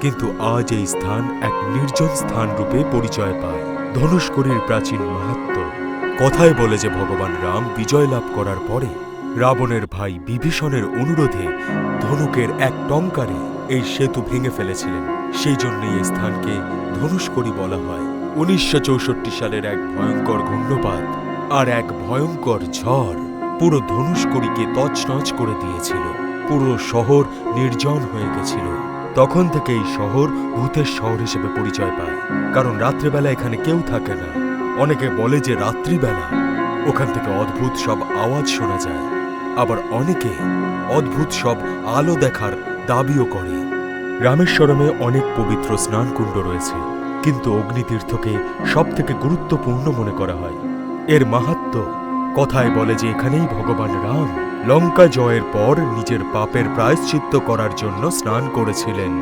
কিন্তু আজ এই স্থান এক নির্জন স্থান রূপে পরিচয় পায়। ধনুষ্কড়ির প্রাচীন মাহাত্ম্য। কথায় বলে যে ভগবান রাম বিজয় লাভ করার পরে রাবণের ভাই বিভীষণের অনুরোধে ধনুকের এক টঙ্কারে এই সেতু ভেঙে ফেলেছিলেন। সেই জন্যই এই স্থানকে ধনুষ্কড়ি বলা হয়। ১৯৬৪ সালের এক ভয়ঙ্কর ঘূর্ণপাত আর এক ভয়ঙ্কর ঝড় পুরো ধনুষ্কড়িকে তছনছ করে দিয়েছিল। পুরো শহর নির্জন হয়ে গেছিল। তখন থেকে এই শহর ভূতের শহর হিসেবে পরিচয় পায়, কারণ রাত্রিবেলা এখানে কেউ থাকে না। অনেকে বলে যে রাত্রিবেলা ওখান থেকে অদ্ভুত সব আওয়াজ শোনা যায়, আবার অনেকে অদ্ভুত সব আলো দেখার দাবিও করে। রামেশ্বরমে অনেক পবিত্র স্নানকুণ্ড রয়েছে, কিন্তু অগ্নিতীর্থকে সবথেকে গুরুত্বপূর্ণ মনে করা হয়। এর মাহাত্ম্য কথায় বলে যে এখানেই ভগবান রাম লঙ্কা জয়ের পর নিজের পাপের প্রায়শ্চিত্ত করার জন্য স্নান করেছিলেন।